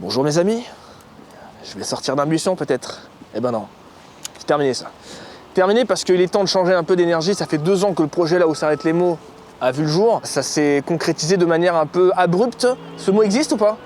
Bonjour mes amis, je vais sortir d'un buisson peut-être. Eh ben non, c'est terminé ça. Terminé parce qu'il est temps de changer un peu d'énergie, ça fait 2 ans que le projet là où s'arrêtent les mots a vu le jour. Ça s'est concrétisé de manière un peu abrupte. Ce mot existe ou pas?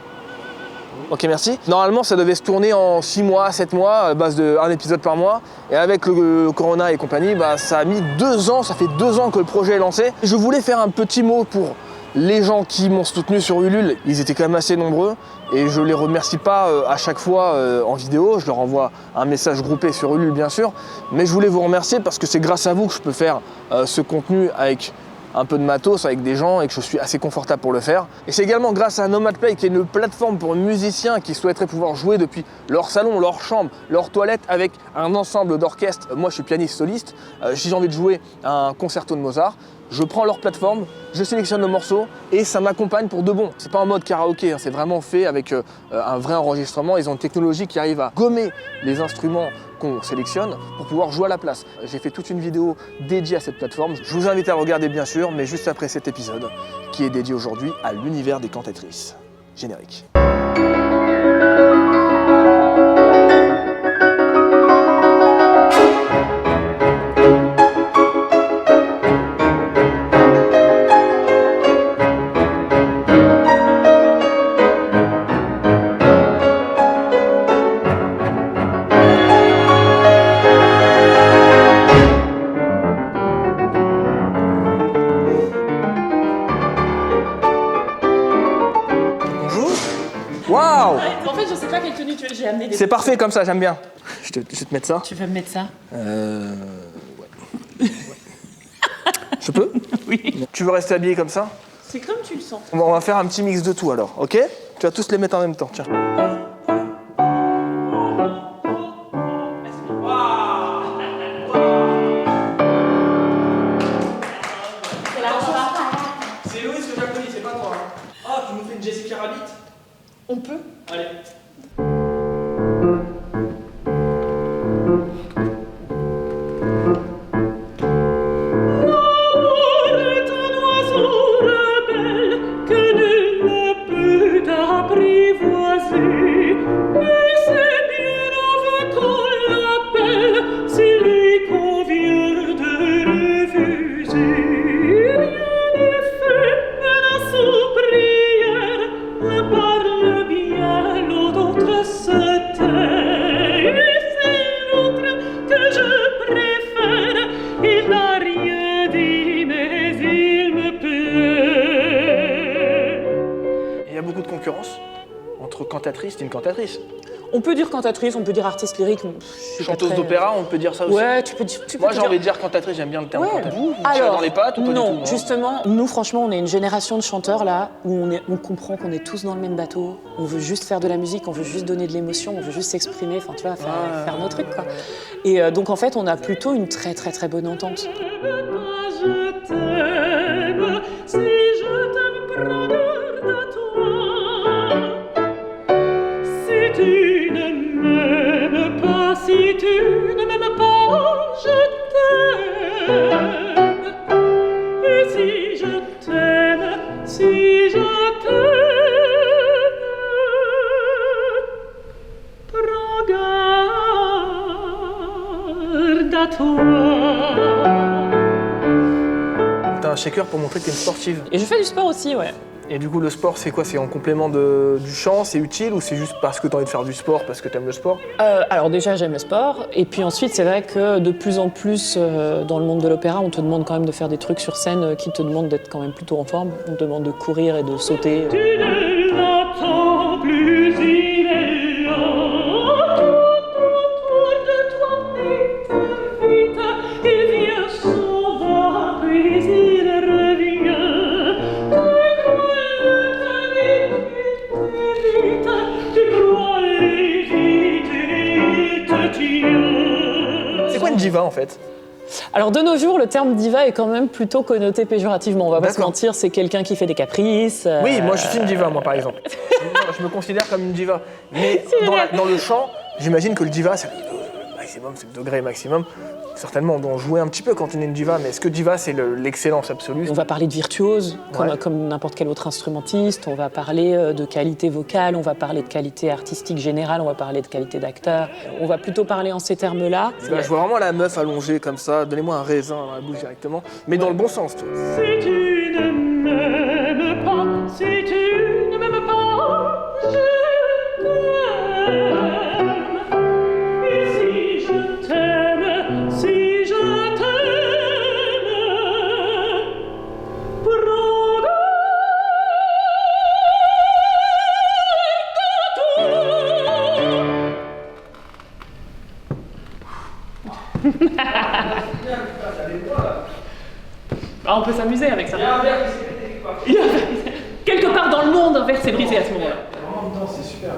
Ok, merci. Normalement, ça devait se tourner en 6 mois, 7 mois, à base d'un épisode par mois. Et avec le Corona et compagnie, ça a mis 2 ans, ça fait 2 ans que le projet est lancé. Je voulais faire un petit mot pour les gens qui m'ont soutenu sur Ulule. Ils étaient quand même assez nombreux et je les remercie pas à chaque fois en vidéo. Je leur envoie un message groupé sur Ulule, bien sûr. Mais je voulais vous remercier parce que c'est grâce à vous que je peux faire ce contenu avec un peu de matos avec des gens et que je suis assez confortable pour le faire. Et c'est également grâce à Nomad Play, qui est une plateforme pour musiciens qui souhaiteraient pouvoir jouer depuis leur salon, leur chambre, leur toilette avec un ensemble d'orchestre. Moi, je suis pianiste soliste. Si j'ai envie de jouer un concerto de Mozart, je prends leur plateforme, je sélectionne le morceau et ça m'accompagne pour de bon. C'est pas en mode karaoké, hein, c'est vraiment fait avec un vrai enregistrement. Ils ont une technologie qui arrive à gommer les instruments qu'on sélectionne pour pouvoir jouer à la place. J'ai fait toute une vidéo dédiée à cette plateforme. Je vous invite à regarder bien sûr, mais juste après cet épisode qui est dédié aujourd'hui à l'univers des cantatrices. Générique. Waouh! En fait, je sais pas quelle tenue tu veux, j'ai amené des... C'est parfait comme ça, j'aime bien. Je vais te mettre ça. Tu veux me mettre ça? Ouais. Je peux? Oui. Tu veux rester habillé comme ça? C'est comme tu le sens. On va faire un petit mix de tout alors, ok? Tu vas tous les mettre en même temps, tiens. C'est Louis que j'applaudis, c'est pas toi. Ah, tu nous fais une Jessica Rabbit? On peut? Allez. Entre cantatrice, t'es une cantatrice. On peut dire cantatrice, on peut dire artiste lyrique. Chanteuse d'opéra, on peut dire ça aussi. Ouais, tu peux Moi, j'ai envie de dire cantatrice, j'aime bien le terme cantatrice. Alors, dans les pattes ou pas non, du tout, justement, nous, franchement, on est une génération de chanteurs là où on comprend qu'on est tous dans le même bateau. On veut juste faire de la musique, on veut juste donner de l'émotion, on veut juste s'exprimer, enfin, tu vois, faire nos trucs, quoi. Et donc, en fait, on a plutôt une très, très, très bonne entente. Si tu ne m'aimes pas, je t'aime. Et si je t'aime, prends garde à toi. T'as un shaker pour montrer que t'es une sportive. Et je fais du sport aussi, ouais. Et du coup, le sport, c'est quoi? C'est en complément du chant? C'est utile ou c'est juste parce que t'as envie de faire du sport, parce que t'aimes le sport? Alors déjà, j'aime le sport. Et puis ensuite, c'est vrai que de plus en plus, dans le monde de l'opéra, on te demande quand même de faire des trucs sur scène qui te demandent d'être quand même plutôt en forme. On te demande de courir et de sauter. Tu ne l'attends plus, il est là. Tout autour de toi, vite, vite, il vient s'en va, puis il revient. C'est quoi une diva en fait? Alors de nos jours, le terme diva est quand même plutôt connoté péjorativement. On va pas se mentir, c'est quelqu'un qui fait des caprices. Oui, moi je suis une diva, moi par exemple. Je me considère comme une diva. Mais dans le chant, j'imagine que le diva, c'est maximum, c'est le degré maximum. Certainement, on doit en jouer un petit peu quand on est une diva, mais est-ce que diva, c'est l'excellence absolue? On va parler de virtuose, Ouais. comme n'importe quel autre instrumentiste. On va parler de qualité vocale, on va parler de qualité artistique générale, on va parler de qualité d'acteur. On va plutôt parler en ces termes-là. Là, je vois vraiment la meuf allongée comme ça, donnez-moi un raisin dans la bouche directement, mais dans le bon sens, tu vois. Si tu ne m'aimes pas, si tu ne m'aimes pas, je t'aime. Et si je t'aime, si je t'aime, prends Ah, on peut s'amuser avec ça. Quelque part dans le monde, un verre s'est brisé à ce moment-là. En même temps, c'est super.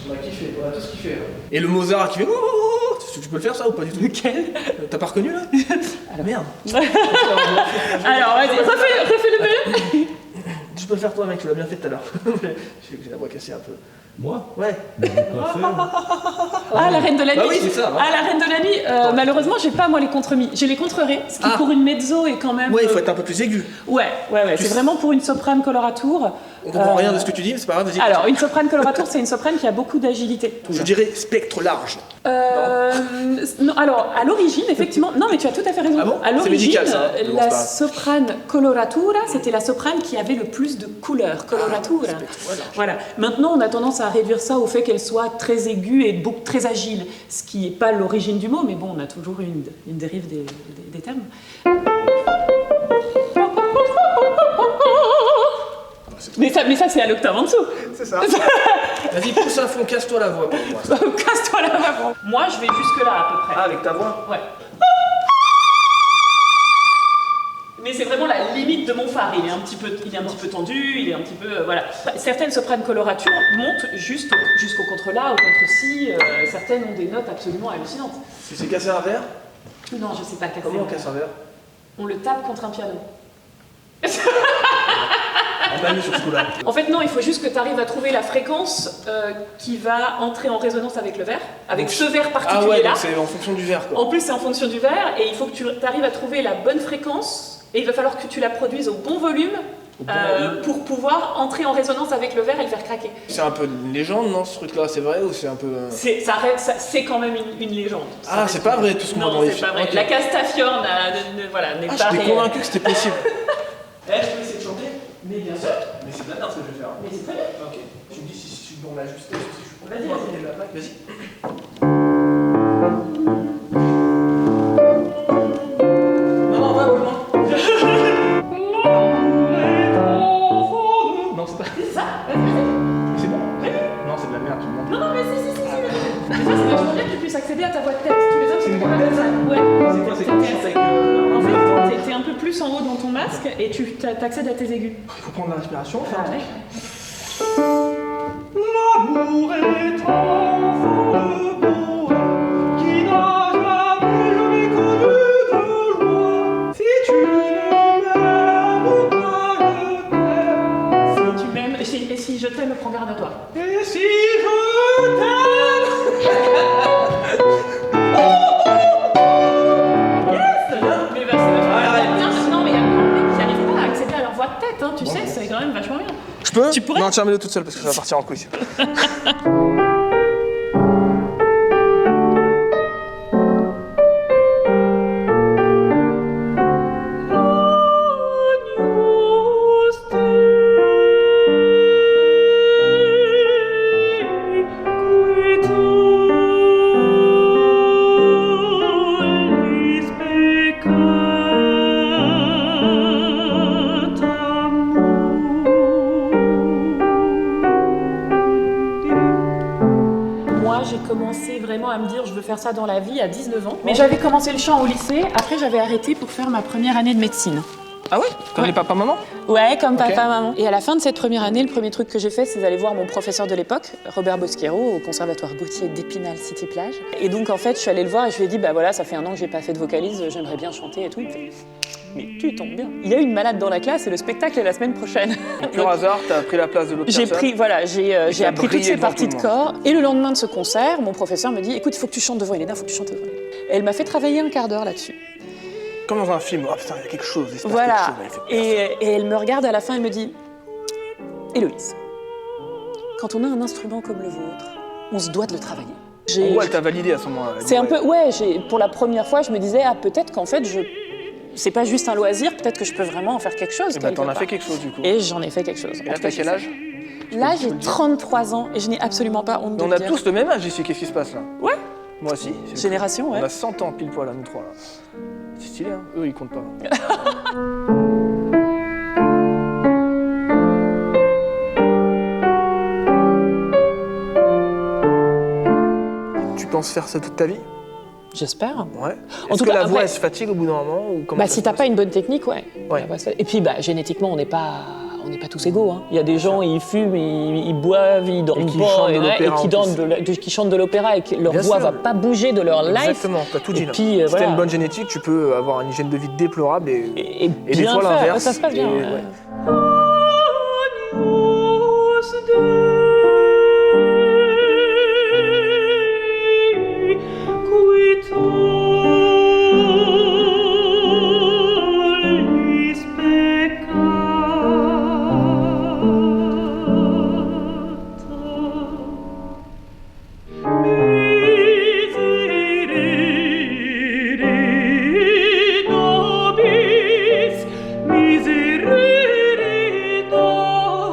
On a kiffé, on a tous kiffé. Et le Mozart qui fait oh, oh, oh, tu peux le faire ça ou pas du tout? Lequel? T'as pas reconnu là? Ah la merde. Alors, vas-y, refais-le. Tu peux le faire toi mec, tu l'as bien fait tout à l'heure. J'ai la voix cassée un peu. Moi? Ouais. Ah, la Reine de la Nuit. Bah oui, c'est ça, ouais. Ah, la Reine de la Nuit. Malheureusement, j'ai pas moi les contremis. J'ai les contrerais, ce qui Ah. pour une mezzo est quand même. Ouais, il faut être un peu plus aigu. Ouais. C'est vraiment pour une soprane coloratour. On comprend rien de ce que tu dis, mais c'est pas grave, vas-y. Alors, une soprane coloratour, c'est une soprane qui a beaucoup d'agilité. Je dirais spectre large. Non, alors, à l'origine, effectivement, non, mais tu as tout à fait raison. Ah bon À C'est l'origine, médical, ça, hein. Bon, la c'est pas grave. soprane coloratura, c'était la soprane qui avait le plus de couleurs, coloratura. Voilà. Maintenant, on a tendance à réduire ça au fait qu'elle soit très aiguë et très agile, ce qui n'est pas l'origine du mot, mais bon, on a toujours une dérive des termes. Mais ça c'est à l'octave en dessous. C'est ça. Vas-y, pousse à fond, casse-toi la voix pour moi. Casse-toi là avant. Moi, je vais jusque là à peu près. Ah, avec ta voix? Ouais. Mais c'est vraiment la limite de mon phare. Il est un petit peu tendu, il est un petit peu voilà. Certaines sopranes coloratures montent jusqu'au contre-la, au contre-si. Certaines ont des notes absolument hallucinantes. Tu sais casser un verre? Non, je sais pas casser. Comment on casse un verre? On le tape contre un piano. On m'a mis sur ce coup-là. En fait, non, il faut juste que tu arrives à trouver la fréquence qui va entrer en résonance avec le verre, avec ce verre Ah ouais, particulier-là. donc c'est en fonction du verre quoi. En plus, c'est en fonction du verre, et il faut que tu arrives à trouver la bonne fréquence, et il va falloir que tu la produises au bon volume pour pouvoir entrer en résonance avec le verre et le faire craquer. C'est un peu une légende, non, ce truc-là, c'est vrai ou c'est un peu... C'est quand même une légende. Ah, c'est pas vrai tout ce qu'on voit dans Non, les c'est films. pas vrai. Ok. La Castafiore voilà, n'est Ah, pas j'étais réelle. convaincu que c'était possible. Je peux essayer de chanter? Mais bien sûr. Mais c'est de la merde ce que je vais faire. Mais c'est très bien. Ok. Tu me dis si je suis bon l'ajuster, si je suis Vas-y, bon vas-y. la plaque, vas-y. Non, va, non. Non, c'est pas... C'est ça. C'est bon? Non, c'est de la merde, tu me montres. Non, mais si. Mais ça, c'est vachement bien que tu puisses accéder à ta voix de tête. Tous les autres, C'est une tu peux voix de pas tête, faire ça? Ouais. C'est quoi, c'est quand tu chantes avec... En fait, t'es un peu plus en haut dans ton masque et tu t'accèdes à tes aigus. Il faut prendre la respiration, faire un Ah, truc. L'amour est enfant de bois qui n'a jamais connu de joie. Si tu ne m'aimes pas, je t'aime. Si tu m'aimes, et si je t'aime, prends garde à toi. Et si je t'aime, Mais bah, c'est vachement bien. Non, mais il y a plein de mecs qui n'arrivent pas à accéder à leur voix de tête, hein, tu sais, c'est quand même vachement bien. Je peux? Tu pourrais? Non, tiens, mets-le toute seule parce que ça va partir en couille. Moi, j'ai commencé vraiment à me dire je veux faire ça dans la vie à 19 ans. Mais j'avais commencé le chant au lycée, après j'avais arrêté pour faire ma première année de médecine. Ah ouais? Comme Ouais. les papas-mamans? Ouais, comme Ok. papa, maman. Et à la fin de cette première année, le premier truc que j'ai fait, c'est d'aller voir mon professeur de l'époque, Robert Bosquero, au conservatoire Gautier d'Épinal City Plage. Et donc, en fait, je suis allée le voir et je lui ai dit, bah voilà, ça fait un an que j'ai pas fait de vocalise, j'aimerais bien chanter et tout. Il me fait, Mais tu tombes bien. Il y a une malade dans la classe et le spectacle est la semaine prochaine. Pur hasard, t'as pris la place de l'autre J'ai personne. j'ai appris toutes ces devant parties tout de le monde. corps. Et le lendemain de ce concert, mon professeur me dit, écoute, il faut que tu chantes devant Elena, il faut que tu chantes devant Elena. Et elle m'a fait travailler un quart d'heure là-dessus. Comme dans un film. Oh putain, il y a quelque chose. Il se passe Voilà. quelque chose, elle fait peur. Et elle me regarde à la fin et me dit, Héloïse, quand on a un instrument comme le vôtre, on se doit de le travailler. En gros, elle t'a validé à ce moment-là. C'est un peu, ouais, pour la première fois, je me disais, ah, peut-être qu'en fait, c'est pas juste un loisir, peut-être que je peux vraiment en faire quelque chose. Et bah, t'en as quelque fait part. quelque chose du coup. Et j'en ai fait quelque chose. Et là, t'as quel âge? Là, j'ai 33 ans et je n'ai absolument pas honte de On le a dire. tous le même âge ici, qu'est-ce qui se passe là? Ouais. Moi aussi. c'est Génération, cool. ouais. On a 100 ans pile poil là, nous trois là. C'est stylé, hein? Eux, ils comptent pas. Tu penses faire ça toute ta vie? J'espère. Ouais. En Est-ce tout que cas, la voix, après- elle se fatigue au bout d'un moment ou comment Bah, ça si se t'as passe pas une bonne technique, ouais. Ouais. La voix se fait. Et puis, bah, génétiquement, on n'est pas tous égaux. Hein. Il y a des gens, ils fument, ils boivent, ils dorment qui pas, chantent de et l'opéra, qui, en qui chantent de l'opéra et que leur Bien voix sûr. va pas bouger de leur life. Exactement, t'as tout dit Et là. puis, Si t'as voilà. une bonne génétique, tu peux avoir une hygiène de vie déplorable et Et des bien fois faire, l'inverse. ouais, ça se passe bien. Et, ouais. ouais. Agnus Dei, qui tollis peccata, miserere nobis, miserere nobis.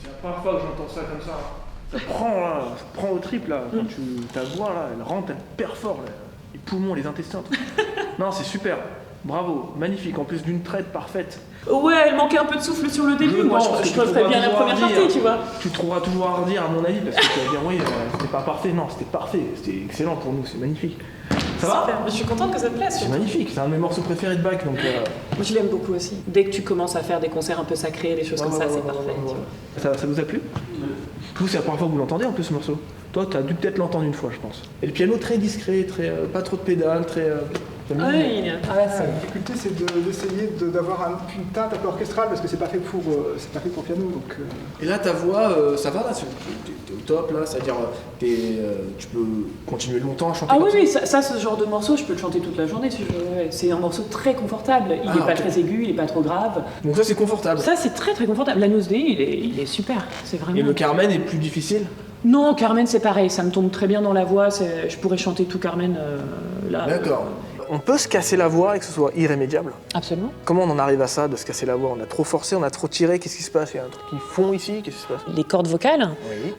C'est la première fois que j'entends ça comme ça. Ça prend là, ça prend au triple là. Quand ta voix là, elle rentre, elle perfore là. Les poumons, les intestins. Tout. Non, c'est super. Bravo, magnifique. En plus d'une traite parfaite. Ouais, elle manquait un peu de souffle sur le début. Je Moi, pense que je tu referais trouveras bien la toujours première à dire. partie, tu vois. Tu trouveras toujours à redire à mon avis parce que tu vas dire oui, c'était pas parfait. Non, c'était parfait. C'était excellent pour nous. C'est magnifique. Ça va? Super. Je suis contente que ça te plaise. C'est magnifique. C'est un de mes morceaux préférés de Bach. Donc. Moi, je l'aime beaucoup aussi. Dès que tu commences à faire des concerts un peu sacrés, des choses comme ça, c'est parfait. tu vois. Ça vous a plu? Vous, c'est la première fois que vous l'entendez en plus ce morceau. Toi, t'as dû peut-être l'entendre une fois, je pense. Et le piano très discret, très pas trop de pédales, très. j'aime bien. Ah, il est- ah, La c'est- difficulté, c'est d'essayer d'avoir une teinte un peu orchestrale parce que c'est pas fait pour piano. Donc, Et là, ta voix, ça va là, t'es au top là, c'est-à-dire tu peux continuer longtemps à chanter. Ah comme oui, ça. oui, ça, ce genre de morceau, je peux le chanter toute la journée si je veux. Ouais. C'est un morceau très confortable. Il Ah, n'est pas ok. très aigu, il n'est pas trop grave. Donc ça, c'est confortable. Ça, c'est très très confortable. L'Agnus Dei, il est super. C'est vraiment. Et le Carmen est plus difficile. Non, Carmen, c'est pareil. Ça me tombe très bien dans la voix. Je pourrais chanter tout Carmen là. D'accord. On peut se casser la voix et que ce soit irrémédiable. Absolument. Comment on en arrive à ça, de se casser la voix? On a trop forcé, on a trop tiré, qu'est-ce qui se passe? Il y a un truc qui fond ici, qu'est-ce qui se passe? Les cordes vocales, Oui.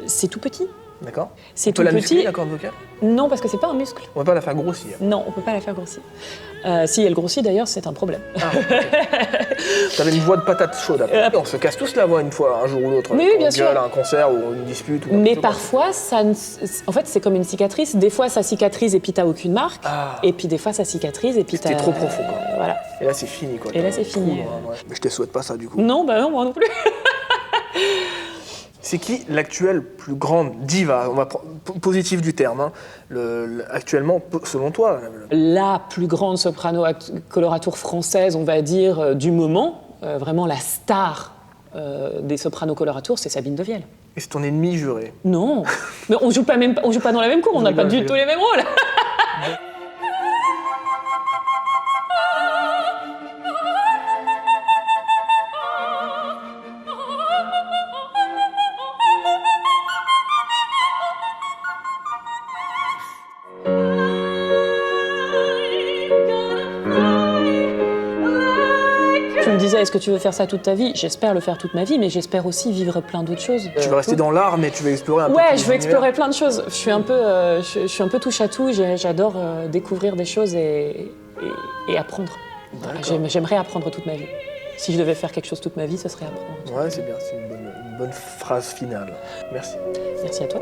c'est tout petit. D'accord. C'est On peut tout la muscler, petit. la corde vocale? Non, parce que c'est pas un muscle. On va pas la faire grossir. Non, on peut pas la faire grossir. Si elle grossit d'ailleurs, c'est un problème. Ah, ok. T'avais une voix de patate chaude après. On se casse tous la voix une fois, un jour ou l'autre. Mais quand oui, bien on gueule sûr. à un concert ou une dispute. Ou Mais n'importe quoi. parfois, en fait, c'est comme une cicatrice. Des fois, ça cicatrise et puis t'as aucune marque. Ah. Et puis des fois, ça cicatrise et puis t'as. C'était trop profond, quoi. Voilà. Et là, c'est fini, quoi. Et là, T'as c'est un fini. trou, ouais. Mais je te souhaite pas ça, du coup. Non, bah non, moi non plus. C'est qui l'actuelle plus grande diva, on va positif du terme, hein, actuellement, selon toi? La plus grande soprano coloratour française, on va dire, du moment, vraiment la star des sopranos coloratours, c'est Sabine Devielle. Et c'est ton ennemi juré. Non, mais on joue pas dans la même cour, on n'a pas du tout les mêmes rôles. Tu me disais, est-ce que tu veux faire ça toute ta vie? J'espère le faire toute ma vie, mais j'espère aussi vivre plein d'autres choses. Tu vas rester dans l'art, mais tu vas explorer un peu. Ouais, tout je veux l'univers. explorer plein de choses. Je suis un peu, je suis un peu touche à tout. J'adore découvrir des choses et apprendre. Voilà, D'accord. j'aimerais apprendre toute ma vie. Si je devais faire quelque chose toute ma vie, ce serait apprendre. Ouais, c'est bien, c'est une bonne phrase finale. Merci. Merci à toi.